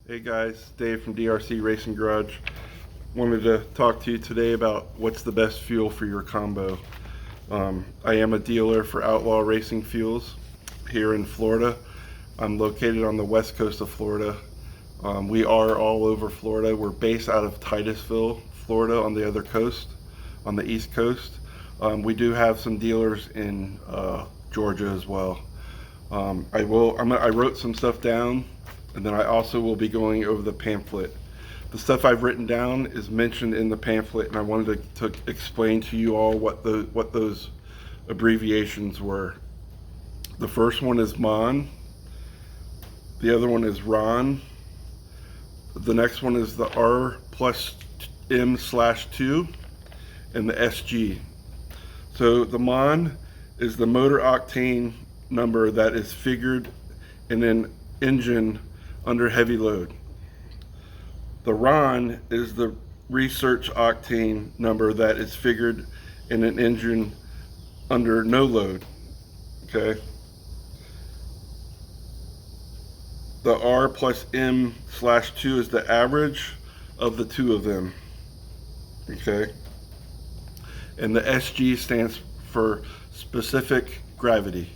Hey guys, Dave from DRC Racing Garage. Wanted to talk to you today about what's the best fuel for your combo. I am a dealer for Outlaw Racing Fuels here in Florida. I'm located on the west coast of Florida. We are all over Florida. We're based out of Titusville, Florida, on the other coast, on the east coast. We do have some dealers in Georgia as well. I wrote some stuff down, and then I also will be going over the pamphlet. The stuff I've written down is mentioned in the pamphlet, and I wanted to explain to you all what those abbreviations were. The first one is MON, the other one is RON, the next one is the R plus M/2, and the SG. So the MON is the motor octane number that is figured in an engine under heavy load. The RON is the research octane number that is figured in an engine under no load. Okay. The R plus M/2 is the average of the two of them. Okay. And the SG stands for specific gravity.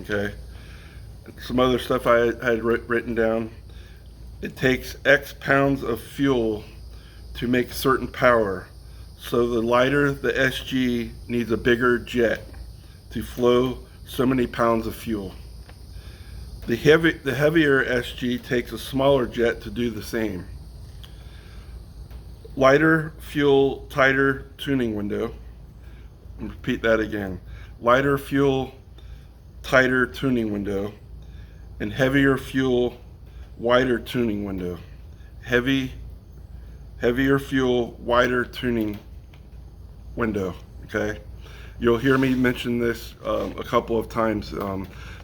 Okay. Some other stuff I had written down. It takes X pounds of fuel to make certain power. So the lighter the SG needs a bigger jet to flow so many pounds of fuel. The heavier SG takes a smaller jet to do the same. Lighter fuel, tighter tuning window. Repeat that again. Lighter fuel, tighter tuning window, and heavier fuel, wider tuning window. Heavier fuel, wider tuning window. Okay, you'll hear me mention this a couple of times.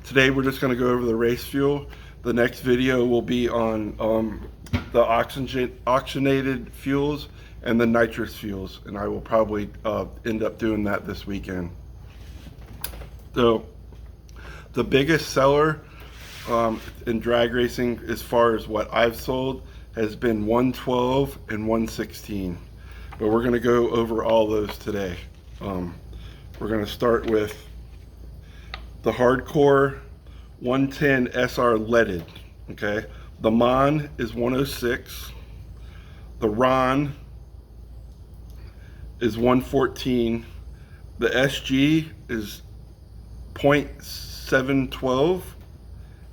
Today we're just going to go over the race fuel. The next video will be on the oxygenated fuels and the nitrous fuels, and I will probably end up doing that this weekend. So the biggest seller in drag racing, as far as what I've sold, has been 112 and 116. But we're going to go over all those today. We're going to start with the hardcore 110 SR leaded. Okay, the MON is 106. The RON is 114. The SG is 0.712.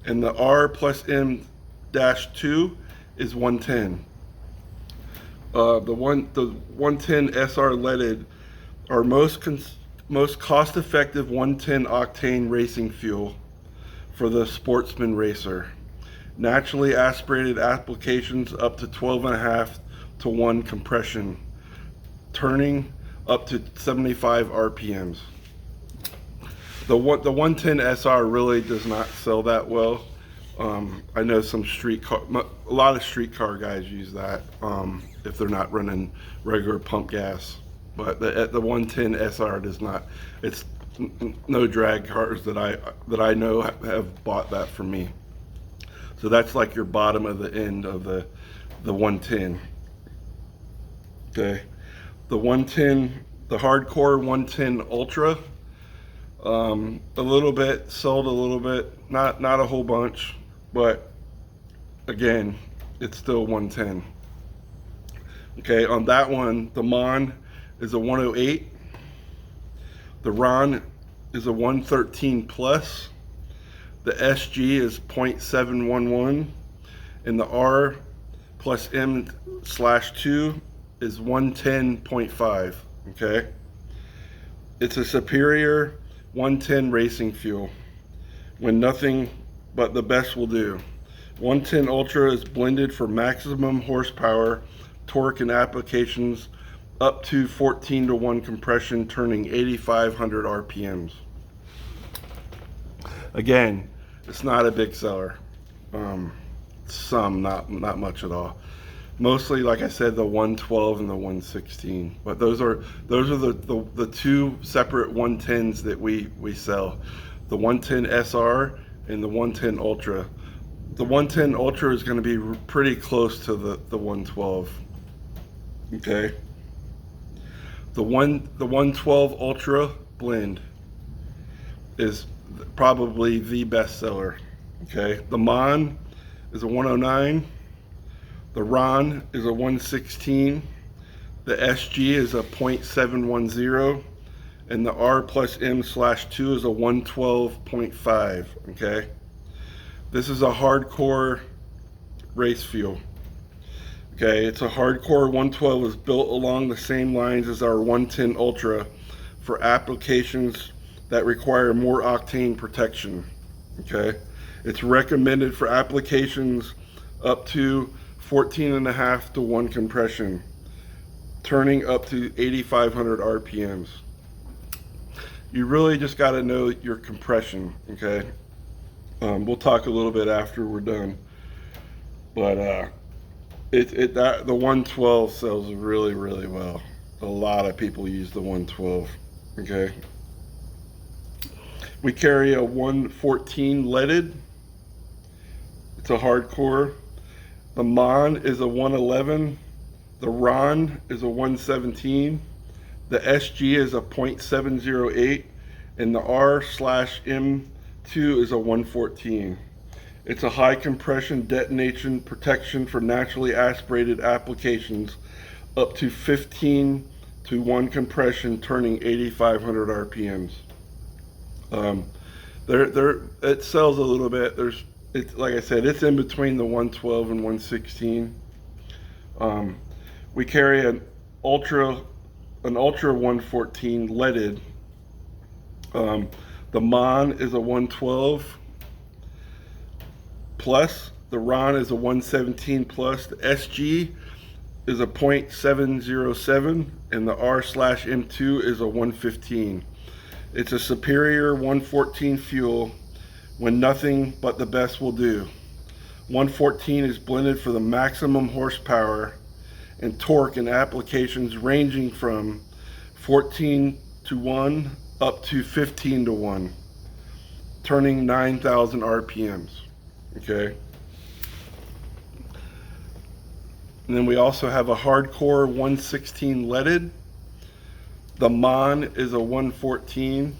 And the R plus M-2 is 110. The 110 SR leaded are most cost-effective 110 octane racing fuel for the sportsman racer. Naturally aspirated applications up to 12.5 to 1 compression, turning up to 75 RPMs. The 110 SR really does not sell that well. I know a lot of street car guys use that if they're not running regular pump gas. But the 110 SR does not. It's no drag cars that I know have bought that from me. So that's like your bottom of the end of the 110. Okay, the 110, the hardcore 110 Ultra. A little bit, sold a little bit, not a whole bunch, but again, it's still 110. Okay, on that one, the MON is a 108. The RON is a 113 plus. The SG is 0.711, and the R plus M/2 is 110.5. Okay, it's a superior 110 racing fuel when nothing but the best will do. 110 Ultra is blended for maximum horsepower, torque, and applications up to 14 to 1 compression, turning 8,500 RPMs. Again, it's not a big seller. Some, not much at all. Mostly, like I said, the 112 and the 116. But those are the two separate 110s that we sell. The 110 SR and the 110 Ultra. The 110 Ultra is going to be pretty close to the 112. Okay. The 112 Ultra blend is probably the best seller. Okay. The Mon is a 109. The Ron is a 116. The SG is a .710. And the R plus M/2 is a 112.5. Okay. This is a hardcore race fuel. Okay, it's a hardcore 112, is built along the same lines as our 110 Ultra for applications that require more octane protection. Okay, it's recommended for applications up to 14.5 to 1 compression, turning up to 8,500 RPMs. You really just got to know your compression. Okay, we'll talk a little bit after we're done, but the 112 sells really, really well. A lot of people use the 112. Okay. We carry a 114 leaded. It's a hardcore. The Mon is a 111. The Ron is a 117. The SG is a .708, and the R/M2 is a 114. It's a high compression detonation protection for naturally aspirated applications up to 15 to 1 compression, turning 8,500 RPMs. It sells a little bit. It's like I said, it's in between the 112 and 116. We carry an Ultra 114 leaded. The Mon is a 112 plus. The Ron is a 117 plus. The SG is a .707, and the R/M2 is a 115. It's a superior 114 fuel when nothing but the best will do. 114 is blended for the maximum horsepower and torque in applications ranging from 14 to 1 up to 15 to 1, turning 9,000 RPMs. Okay. And then we also have a hardcore 116 leaded. The Mon is a 114.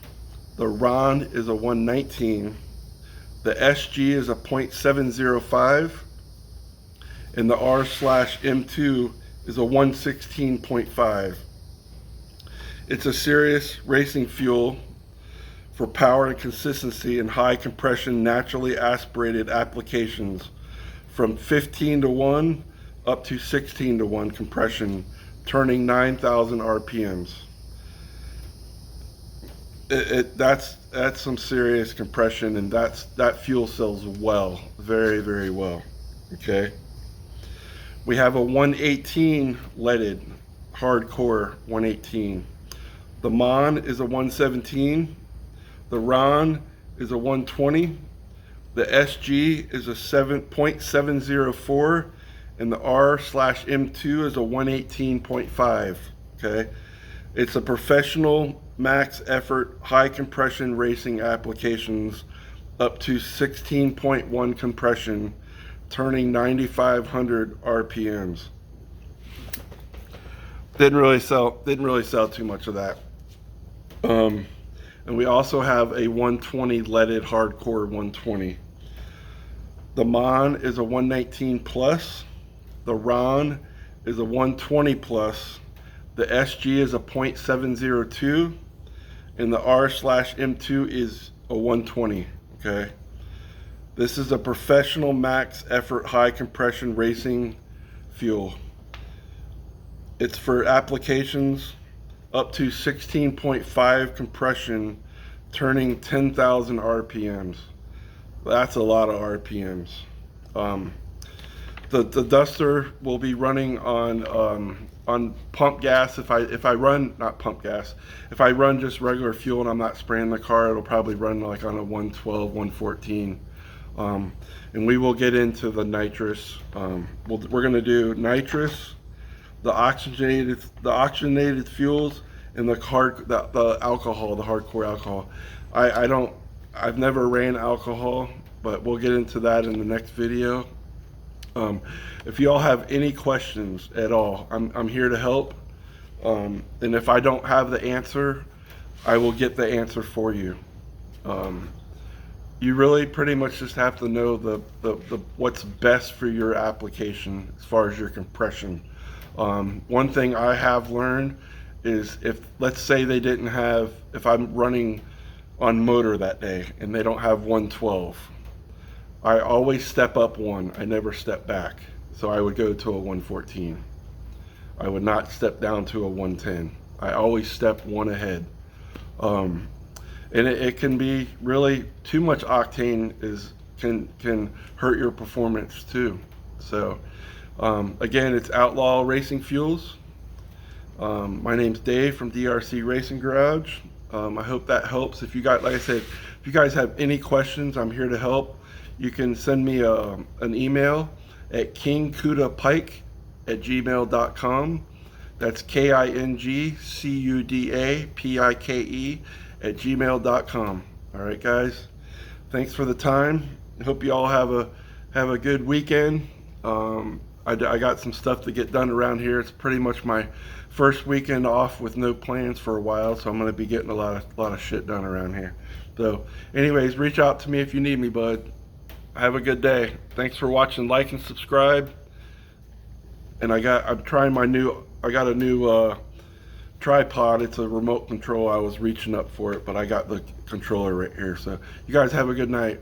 The Ron is a 119. The SG is a .705. And the R/M2 is a 116.5. It's a serious racing fuel for power and consistency in high compression, naturally aspirated applications from 15 to 1 up to 16 to 1 compression, turning 9,000 RPMs. That's some serious compression, and that fuel sells well, very, very well. Okay. We have a 118 leaded, hardcore 118. The Mon is a 117. The Ron is a 120. The SG is a .704, and the R/M2 is a 118.5. Okay, it's a professional max effort high compression racing applications up to 16.1 compression, turning 9,500 RPMs. Didn't really sell too much of that. And we also have a 120 leaded hardcore 120. The Mon is a 119 plus. The Ron is a 120 plus. The SG is a .702, and the R/M2 is a 120. Okay. This is a professional max effort high compression racing fuel. It's for applications up to 16.5 compression, turning 10,000 RPMs. That's a lot of RPMs. The Duster will be running on pump gas. If I run, not pump gas, if I run just regular fuel and I'm not spraying the car, it'll probably run like on a 112, 114. And we will get into the nitrous. We're going to do nitrous, the oxygenated fuels, and the alcohol, the hardcore alcohol. I've never ran alcohol. but we'll get into that in the next video. If you all have any questions at all, I'm here to help. And if I don't have the answer, I will get the answer for you. You really pretty much just have to know the what's best for your application as far as your compression. One thing I have learned is, if let's say they didn't have, if I'm running on motor that day and they don't have 112, I always step up one. I never step back. So I would go to a 114. I would not step down to a 110. I always step one ahead. And it can be really too much octane can hurt your performance too. So again, it's Outlaw Racing Fuels. My name's Dave from DRC Racing Garage. I hope that helps. If you guys, like I said, if you guys have any questions, I'm here to help. You can send me an email at kingcudapike@gmail.com. That's KINGCUDAPIKE@gmail.com. All right, guys. Thanks for the time. I hope you all have a good weekend. I got some stuff to get done around here. It's pretty much my first weekend off with no plans for a while, so I'm going to be getting a lot of shit done around here. So, anyways, reach out to me if you need me, bud. Have a good day. Thanks for watching. Like and subscribe. And I'm trying I got a new tripod. It's a remote control. I was reaching up for it, but I got the controller right here. So you guys have a good night.